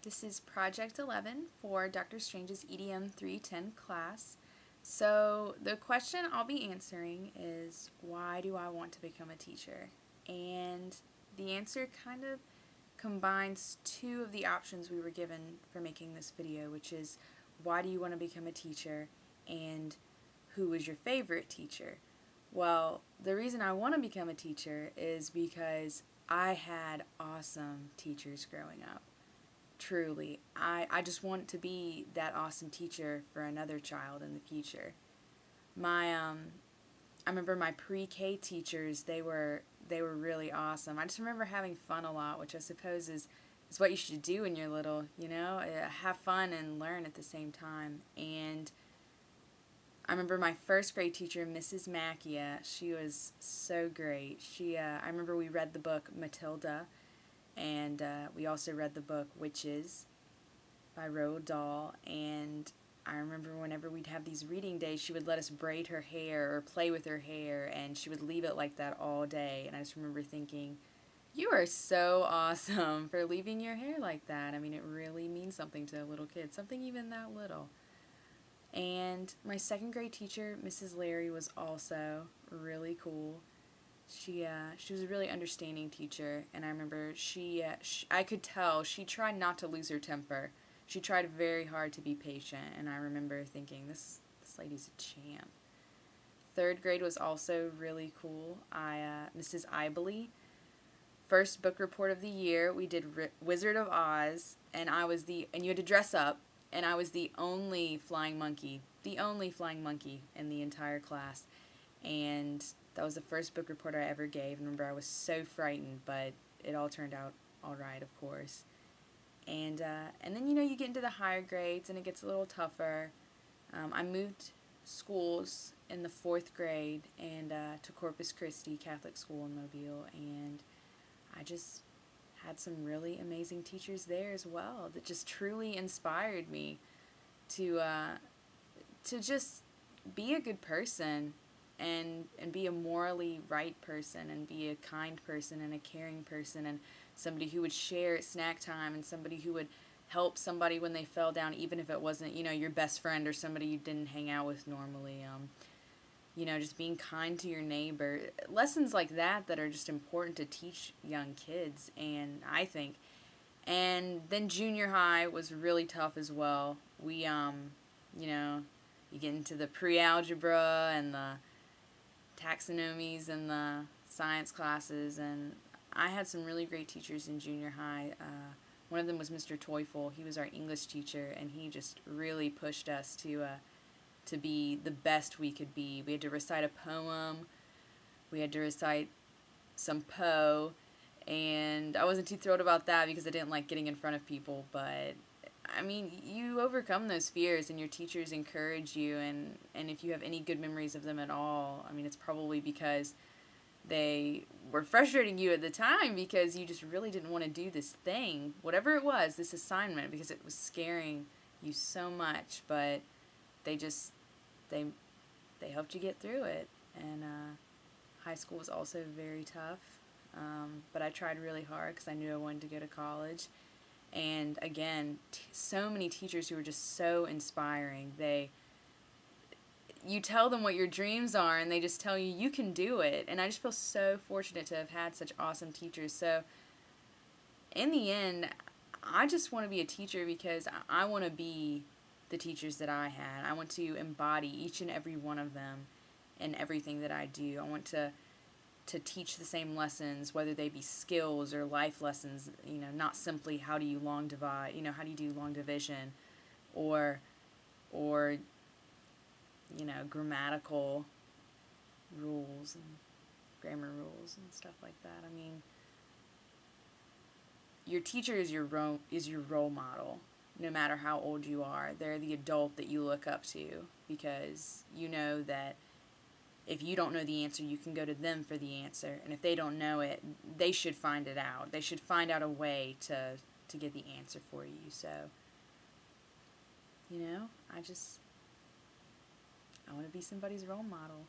This is Project 11 for Dr. Strange's EDM 310 class. So the question I'll be answering is, why do I want to become a teacher? And the answer kind of combines two of the options we were given for making this video, which is, why do you want to become a teacher, and who was your favorite teacher? Well, the reason I want to become a teacher is because I had awesome teachers growing up. Truly, I just want to be that awesome teacher for another child in the future. I remember my pre-K teachers, they were really awesome. I just remember having fun a lot, which I suppose is what you should do when you're little, have fun and learn at the same time. And I remember my first grade teacher, Mrs. Macchia. She was so great. I remember we read the book Matilda, and we also read the book Witches by Roald Dahl. And I remember whenever we'd have these reading days, she would let us braid her hair or play with her hair, and she would leave it like that all day. And I just remember thinking, you are so awesome for leaving your hair like that. I mean, it really means something to a little kid, something even that little. And my second grade teacher, Mrs. Larry, was also really cool. She was a really understanding teacher, and I remember I could tell she tried not to lose her temper. She tried very hard to be patient, and I remember thinking, this lady's a champ. Third grade was also really cool. Mrs. Ibley, first book report of the year, we did Wizard of Oz, and you had to dress up, and I was the only flying monkey in the entire class, and that was the first book report I ever gave. And remember, I was so frightened, but it all turned out all right, of course. And then, you get into the higher grades, and it gets a little tougher. I moved schools in the 4th grade and to Corpus Christi Catholic School in Mobile, and I just had some really amazing teachers there as well that just truly inspired me to just be a good person, and be a morally right person, and be a kind person and a caring person, and somebody who would share at snack time, and somebody who would help somebody when they fell down, even if it wasn't, your best friend or somebody you didn't hang out with normally. Just being kind to your neighbor. Lessons like that are just important to teach young kids, and I think. And then junior high was really tough as well. We, you get into the pre-algebra and the taxonomies and the science classes, and I had some really great teachers in junior high. One of them was Mr. Teufel. He was our English teacher, and he just really pushed us to be the best we could be. We had to recite a poem, we had to recite some Poe, and I wasn't too thrilled about that because I didn't like getting in front of people, but I mean, you overcome those fears, and your teachers encourage you, and if you have any good memories of them at all, I mean, it's probably because they were frustrating you at the time because you just really didn't want to do this thing, whatever it was, this assignment, because it was scaring you so much, but they helped you get through it. And high school was also very tough, but I tried really hard because I knew I wanted to go to college. And again, so many teachers who were just so inspiring. You tell them what your dreams are, and they just tell you, you can do it. And I just feel so fortunate to have had such awesome teachers. So in the end, I just want to be a teacher because I want to be the teachers that I had. I want to embody each and every one of them in everything that I do. I want to teach the same lessons, whether they be skills or life lessons, not simply how do you do long division, or grammatical rules and grammar rules and stuff like that. I mean, your teacher is your role model, no matter how old you are. They're the adult that you look up to, because you know that if you don't know the answer, you can go to them for the answer. And if they don't know it, they should find it out. They should find out a way to get the answer for you. So, I want to be somebody's role model.